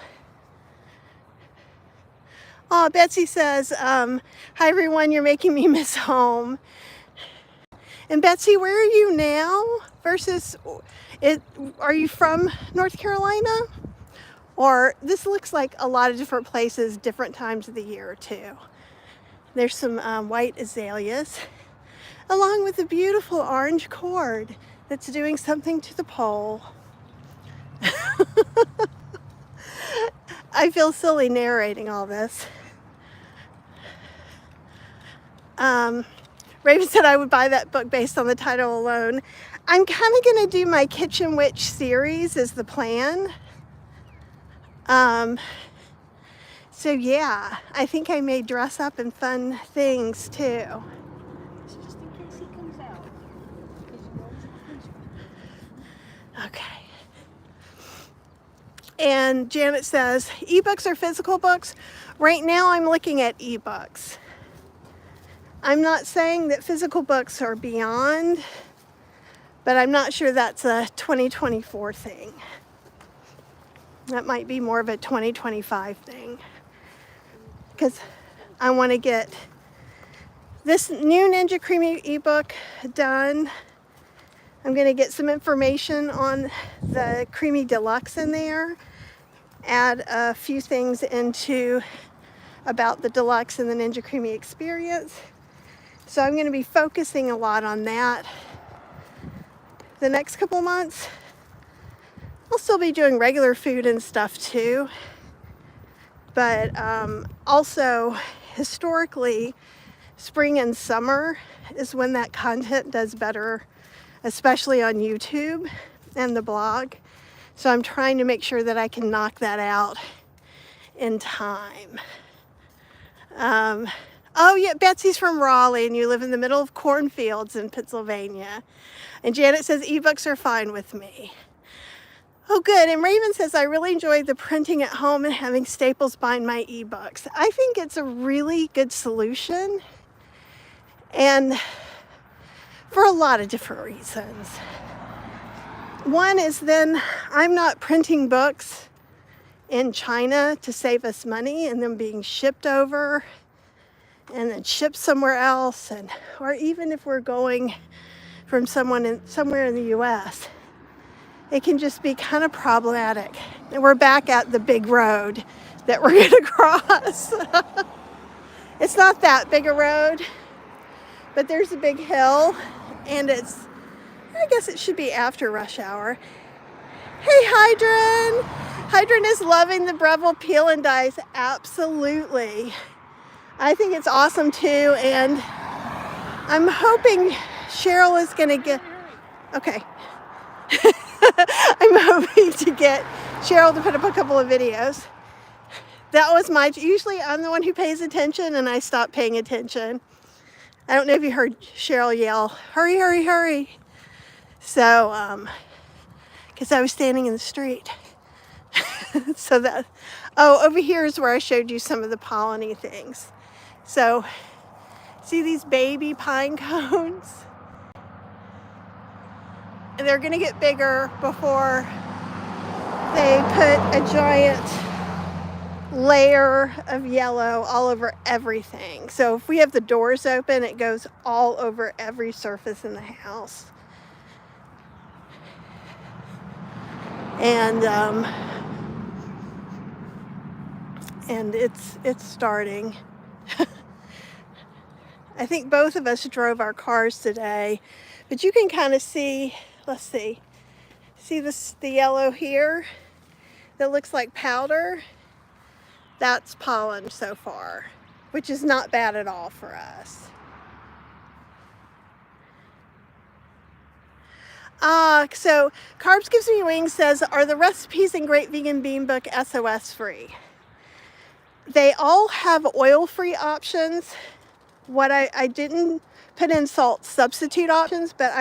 Oh, Betsy says, hi everyone, you're making me miss home. And Betsy, where are you now? Are you from North Carolina? Or this looks like a lot of different places, different times of the year too. There's some white azaleas, along with a beautiful orange cord that's doing something to the pole. I feel silly narrating all this. Raven said I would buy that book based on the title alone. I'm kind of going to do my Kitchen Witch series is the plan. So yeah, I think I may dress up in fun things too.
Just in case he comes out.
Okay. And Janet says, ebooks or physical books? Right now I'm looking at ebooks. I'm not saying that physical books are beyond, but I'm not sure that's a 2024 thing. That might be more of a 2025 thing. Because I want to get this new Ninja Creamy ebook done. I'm going to get some information on the Creamy Deluxe in there, add a few things into about the Deluxe and the Ninja Creamy experience. So I'm going to be focusing a lot on that the next couple months. I'll still be doing regular food and stuff too, but also historically spring and summer is when that content does better, especially on YouTube and the blog. So I'm trying to make sure that I can knock that out in time. Oh yeah, Betsy's from Raleigh and you live in the middle of cornfields in Pennsylvania. And Janet says ebooks are fine with me. Oh good, and Raven says I really enjoy the printing at home and having Staples bind my ebooks. I think it's a really good solution, and for a lot of different reasons. One is then I'm not printing books in China to save us money and them being shipped over and then shipped somewhere else, and or even if we're going from somewhere in the US, it can just be kind of problematic. And we're back at the big road that we're going to cross. It's not that big a road, but there's a big hill, and I guess it should be after rush hour. Hey, Hydron! Hydron is loving the Breville peel and dies. Absolutely. I think it's awesome too, and I'm hoping Cheryl is going to get... Okay. I'm hoping to get Cheryl to put up a couple of videos. That was usually I'm the one who pays attention, and I stopped paying attention. I don't know if you heard Cheryl yell, hurry, hurry, hurry. So, because I was standing in the street. So that, oh, over here is where I showed you some of the pollen-y things. So, see these baby pine cones? And they're going to get bigger before they put a giant layer of yellow all over everything. So if we have the doors open, it goes all over every surface in the house. And it's starting. I think both of us drove our cars today, but you can kind of see, let's see this, the yellow here that looks like powder? That's pollen so far, which is not bad at all for us. So Carbs Gives Me Wings says, are the recipes in Great Vegan Bean Book SOS free? They all have oil-free options. What I didn't put in salt substitute options, but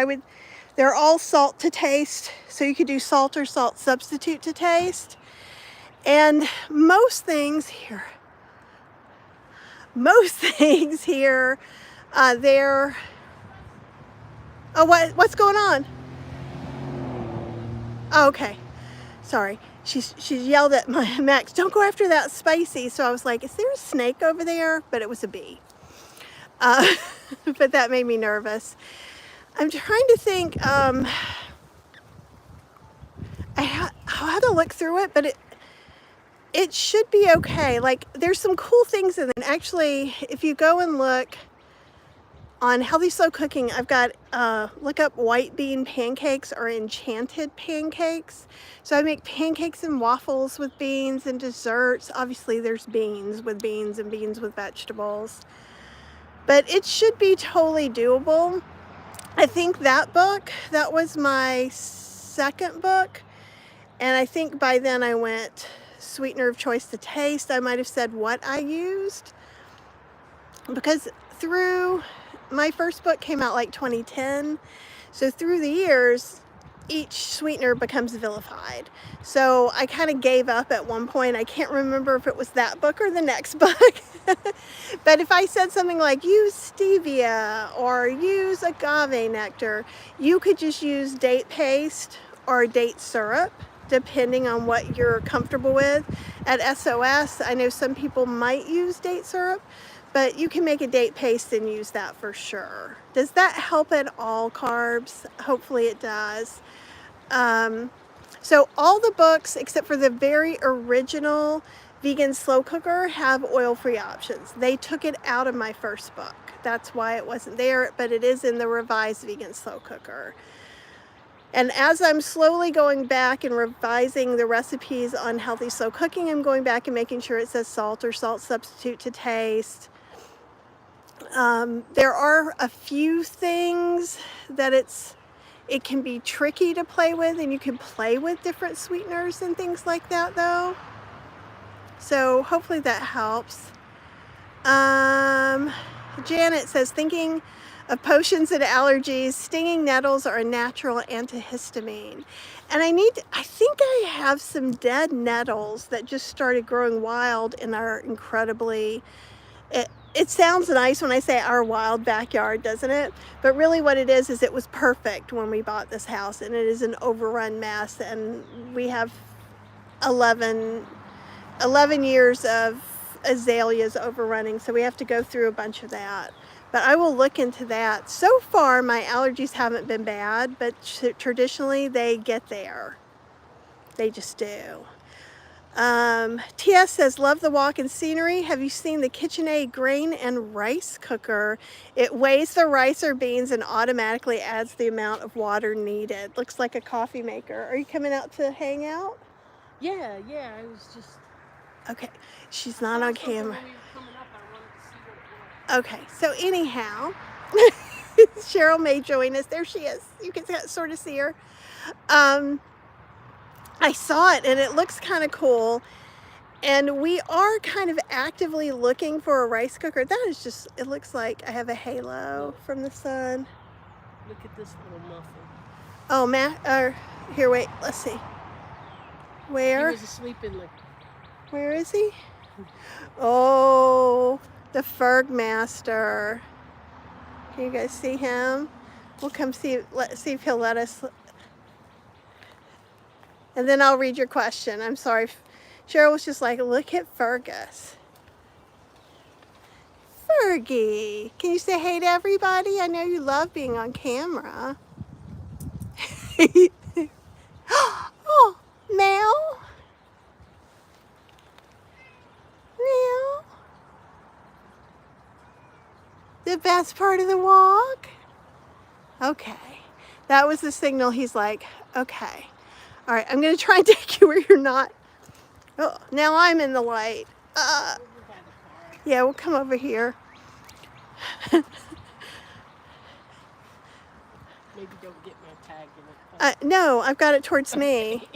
they're all salt to taste. So you could do salt or salt substitute to taste. And most things here, they're, oh, what's going on? Oh, okay, sorry. She yelled at my Max, don't go after that spicy. So I was like, is there a snake over there? But it was a bee. But that made me nervous. I'm trying to think, I'll have to look through it, but it should be okay. Like, there's some cool things in it. Actually, if you go and look on Healthy Slow Cooking, I've got, look up white bean pancakes or enchanted pancakes. So I make pancakes and waffles with beans and desserts. Obviously, there's beans with beans and beans with vegetables. But it should be totally doable. I think that book, that was my second book. And I think by then I went sweetener of choice to taste. I might have said what I used. Because through, my first book came out like 2010. So through the years, each sweetener becomes vilified. So I kind of gave up at one point. I can't remember if it was that book or the next book. But if I said something like use stevia or use agave nectar, you could just use date paste or date syrup. depending on what you're comfortable with. At SOS, I know some people might use date syrup, but you can make a date paste and use that for sure. Does that help at all, carbs? Hopefully it does. So all the books, except for the very original Vegan Slow Cooker, have oil-free options. They took it out of my first book. That's why it wasn't there, but it is in the revised Vegan Slow Cooker. And as I'm slowly going back and revising the recipes on healthy slow cooking, I'm going back and making sure it says salt or salt substitute to taste. There are a few things that it can be tricky to play with, and you can play with different sweeteners and things like that though. So hopefully that helps. Janet says, thinking of potions and allergies, stinging nettles are a natural antihistamine. And I think I have some dead nettles that just started growing wild in our incredibly, it sounds nice when I say our wild backyard, doesn't it? But really what it is it was perfect when we bought this house, and it is an overrun mess, and we have 11 years of azaleas overrunning, so we have to go through a bunch of that. But I will look into that. So far, my allergies haven't been bad, but traditionally they get there. They just do. TS says, love the walk and scenery. Have you seen the KitchenAid grain and rice cooker? It weighs the rice or beans and automatically adds the amount of water needed. Looks like a coffee maker. Are you coming out to hang out?
Yeah, I was just...
Okay, she's not on camera. Okay, so anyhow, Cheryl may join us. There she is. You can sort of see her. I saw it and it looks kind of cool. And we are kind of actively looking for a rice cooker. That is just, it looks like I have a halo from the sun.
Look at this little muffin.
Oh, Matt, here, wait, let's see. Where?
He was asleep in the...
Where is he? Oh, the Ferg Master. Can you guys see him? We'll come see. Let's see if he'll let us. And then I'll read your question. I'm sorry. Cheryl was just like, look at Fergus. Fergie, can you say hey to everybody? I know you love being on camera. Oh, Mel. Now, the best part of the walk? Okay, that was the signal. He's like, okay, all right, I'm gonna try and take you where you're not. Oh, now I'm in the light. Yeah, we'll come over here.
Maybe don't get my tag in it.
No, I've got it towards me.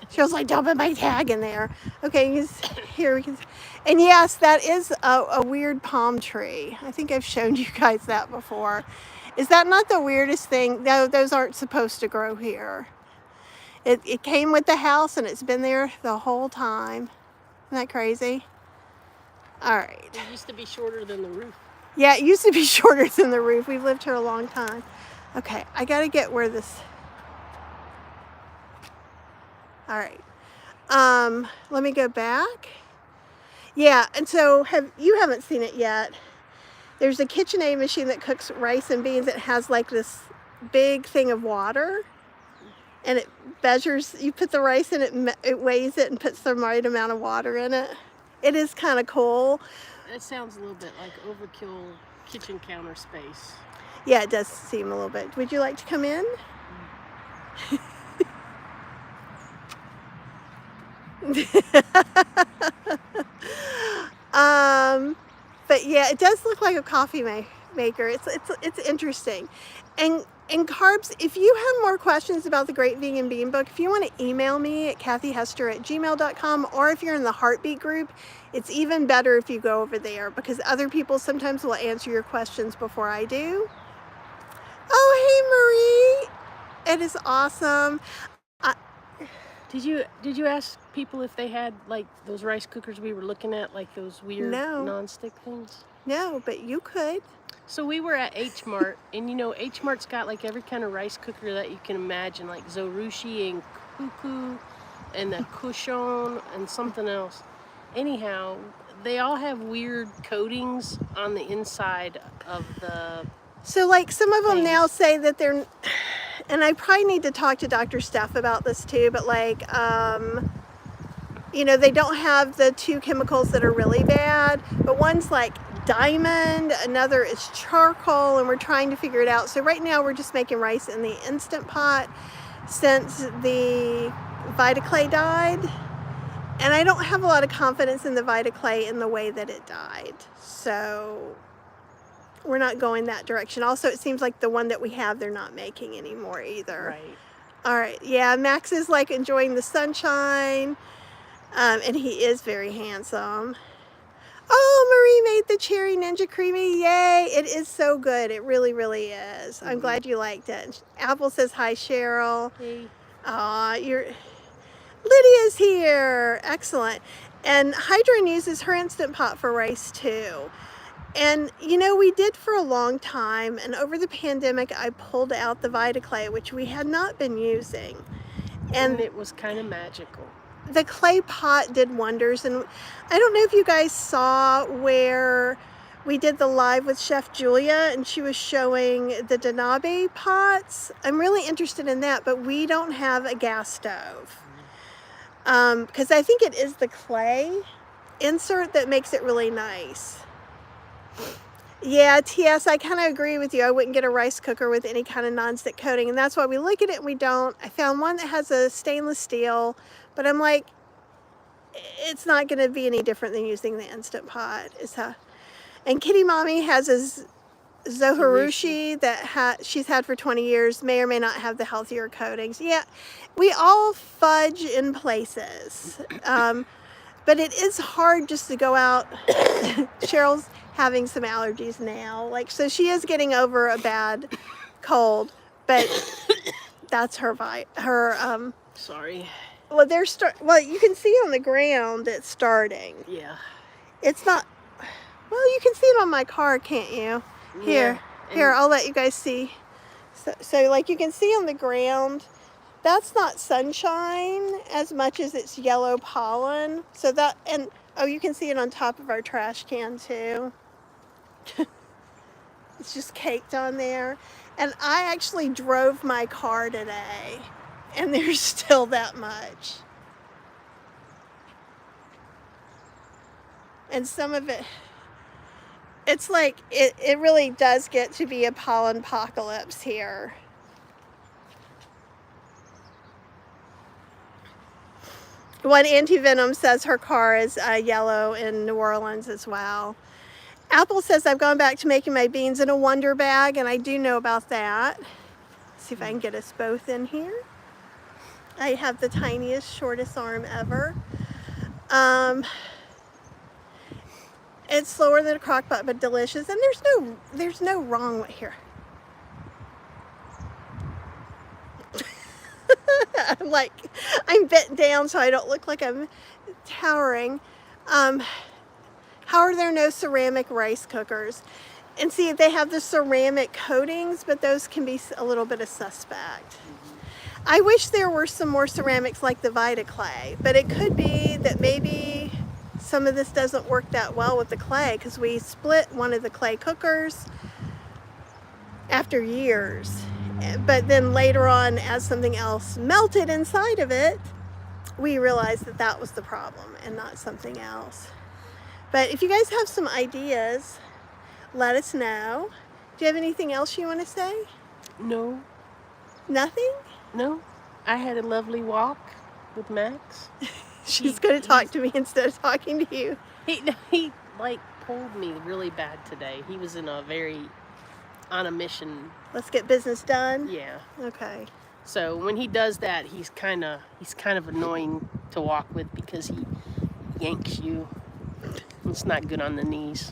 She was like, don't put my tag in there. Okay, here we can see. And yes, that is a weird palm tree. I think I've shown you guys that before. Is that not the weirdest thing? No, those aren't supposed to grow here. It came with the house and it's been there the whole time. Isn't that crazy? All right.
It used to be shorter than the roof.
Yeah, it used to be shorter than the roof. We've lived here a long time. Okay, I gotta get where this... All right. Let me go back. Yeah, and so you haven't seen it yet. There's a KitchenAid machine that cooks rice and beans. It has like this big thing of water, and it measures. You put the rice in it weighs it and puts the right amount of water in it. It is kind of cool.
That sounds a little bit like overkill kitchen counter space.
Yeah, it does seem a little bit. Would you like to come in? But yeah, it does look like a coffee maker. It's interesting. And carbs, if you have more questions about the Great Vegan Bean Book, if you want to email me at kathyhester@gmail.com, or if you're in the Heartbeat group, it's even better if you go over there, because other people sometimes will answer your questions before I do. Oh, hey Marie, it is awesome.
Did you ask people if they had like those rice cookers we were looking at, like those weird non-stick things?
No, but you could.
So we were at H Mart, and you know H Mart's got like every kind of rice cooker that you can imagine, like Zorushi and Cuckoo and a cushion and something else. Anyhow, they all have weird coatings on the inside of the
So like some of them now
things.
say that they're, and I probably need to talk to Dr. Steph about this too, but like, you know, they don't have the two chemicals that are really bad, but one's like diamond, another is charcoal, and we're trying to figure it out. So right now we're just making rice in the Instant Pot since the Vitaclay died. And I don't have a lot of confidence in the Vitaclay in the way that it died. So we're not going that direction. Also, it seems like the one that we have, they're not making anymore either.
Right.
All right, yeah, Max is like enjoying the sunshine, and he is very handsome. Oh, Marie made the cherry ninja creamy. Yay, it is so good. It really, really is. I'm glad you liked it. Apple says, hi, Cheryl.
Hey.
Aw, Lydia's here. Excellent. And Hydron uses her Instant Pot for rice too. And you know, we did for a long time, and over the pandemic I pulled out the Vitaclay, which we had not been using.
And it was kind of magical.
The clay pot did wonders. And I don't know if you guys saw where we did the live with Chef Julia and she was showing the Danabe pots. I'm really interested in that, but we don't have a gas stove. Because I think it is the clay insert that makes it really nice. Yeah, TS, I kind of agree with you. I wouldn't get a rice cooker with any kind of nonstick coating, and that's why we look at it and we don't. I found one that has a stainless steel, but I'm like, it's not going to be any different than using the Instant Pot. And Kitty Mommy has a Zoharushi that she's had for 20 years, may or may not have the healthier coatings. Yeah, we all fudge in places. But it is hard just to go out. Cheryl's having some allergies now. So she is getting over a bad cold, but that's her
Sorry.
well, you can see on the ground it's starting.
Yeah.
It's not, well, you can see it on my car, can't you? Here, I'll let you guys see. So like you can see on the ground, that's not sunshine as much as it's yellow pollen. So that, and oh, you can see it on top of our trash can too. It's just caked on there. And I actually drove my car today and there's still that much. And some of it, it's like, it really does get to be a pollen apocalypse here. One Anti-Venom says her car is yellow in New Orleans as well. Apple says I've gone back to making my beans in a Wonder Bag, and I do know about that. Let's see if I can get us both in here. I have the tiniest, shortest arm ever. It's slower than a crock pot, but delicious. And there's no wrong way here. I'm bent down so I don't look like I'm towering. How are there no ceramic rice cookers? And see, they have the ceramic coatings, but those can be a little bit of suspect. I wish there were some more ceramics like the Vitaclay, but it could be that maybe some of this doesn't work that well with the clay, because we split one of the clay cookers after years. But then later on, as something else melted inside of it, we realized that that was the problem and not something else. But if you guys have some ideas, let us know. Do you have anything else you want to say?
No.
Nothing?
No. I had a lovely walk with Max.
She's going to talk to me instead of talking to you.
He like pulled me really bad today. He was on a mission.
Let's get business done?
Yeah.
Okay.
So when he does that, he's kind of annoying to walk with because he yanks you. It's not good on the knees.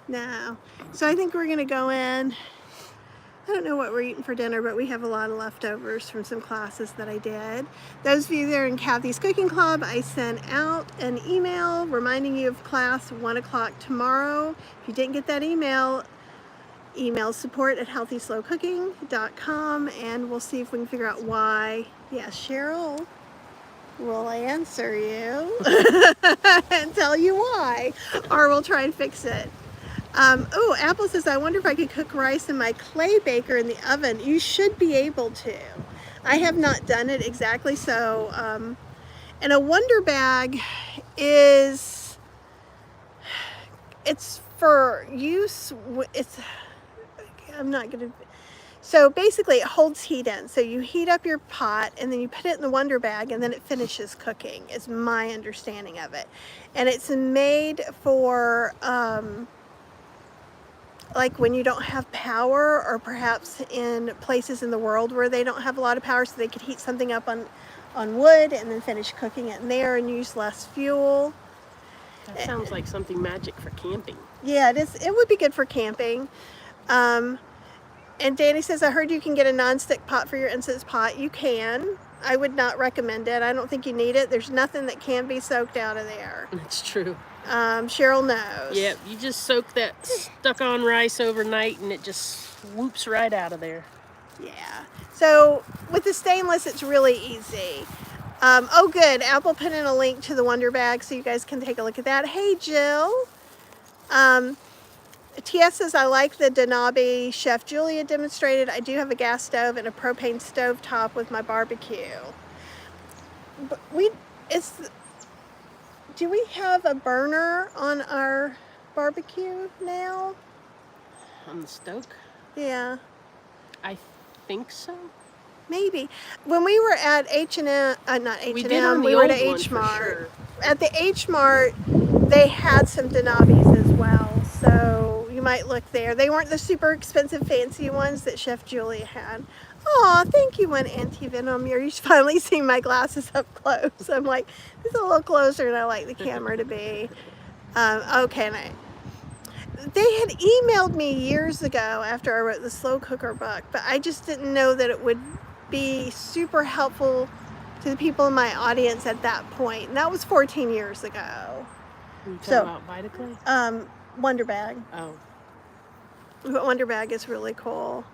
No. So I think we're going to go in. I don't know what we're eating for dinner, but we have a lot of leftovers from some classes that I did. Those of you that are in Kathy's Cooking Club, I sent out an email reminding you of class 1 o'clock tomorrow. If you didn't get that email support@healthyslowcooking.com, and we'll see if we can figure out why. Yeah, Cheryl. we'll answer you and tell you why, or we'll try and fix it. Oh, Apple says, I wonder if I could cook rice in my clay baker in the oven. You should be able to. I have not done it exactly, so, and a Wonder Bag is, it's for use, I'm not going to, so basically it holds heat in. So you heat up your pot and then you put it in the Wonder Bag and then it finishes cooking, is my understanding of it. And it's made for, like when you don't have power, or perhaps in places in the world where they don't have a lot of power, so they could heat something up on wood and then finish cooking it in there and use less fuel.
That sounds like something magic for camping.
Yeah, it is. It would be good for camping. And Danny says, I heard you can get a non-stick pot for your incense pot. You can. I would not recommend it. I don't think you need it. There's nothing that can be soaked out of there.
That's true.
Cheryl knows.
Yep, you just soak that stuck-on rice overnight and it just whoops right out of there.
Yeah. So with the stainless, it's really easy. Oh, good. Apple put in a link to the Wonder Bag so you guys can take a look at that. Hey, Jill. TS says, I like the Denabi Chef Julia demonstrated. I do have a gas stove and a propane stove top with my barbecue. But do we have a burner on our barbecue now?
On the stoke?
Yeah.
I think so.
Maybe. When we were at H&M, not H&M,
We did on
we
the
were
old
at
one
H
for
Mart.
sure.
At the H Mart, they had some Denabis as well, so you might look there. They weren't the super expensive fancy ones that Chef Julia had. Aw, thank you, one anti-venom. You're finally seeing my glasses up close. I'm like, this is a little closer than I like the camera to be. Okay, they had emailed me years ago after I wrote the slow cooker book, but I just didn't know that it would be super helpful to the people in my audience at that point. And that was 14 years ago.
You talking
So,
about Vitaclay?
Wonder Bag.
Oh.
But Wonder Bag is really cool.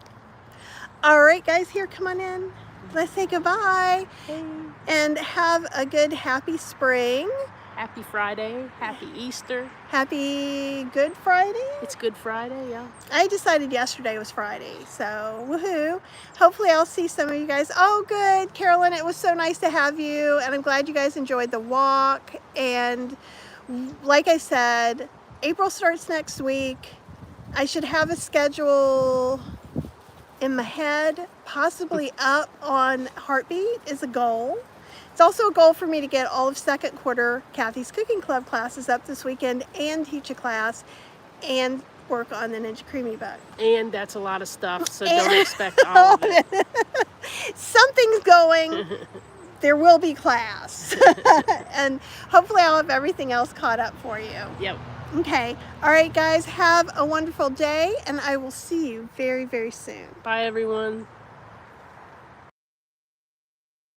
All right, guys, here, come on in. Let's say goodbye.
Hey.
And have a good, happy spring.
Happy Friday. Happy Easter.
Happy Good Friday.
It's Good Friday, yeah.
I decided yesterday was Friday, so woohoo. Hopefully I'll see some of you guys. Oh, good. Carolyn, it was so nice to have you, and I'm glad you guys enjoyed the walk. And like I said, April starts next week. I should have a schedule in my head, possibly up on Heartbeat is a goal. It's also a goal for me to get all of second quarter Kathy's Cooking Club classes up this weekend and teach a class and work on the Ninja Creamy book.
And that's a lot of stuff, so don't expect all of it.
Something's going. There will be class. And hopefully I'll have everything else caught up for you.
Yep.
Okay. All right, guys. Have a wonderful day, and I will see you very, very soon.
Bye, everyone.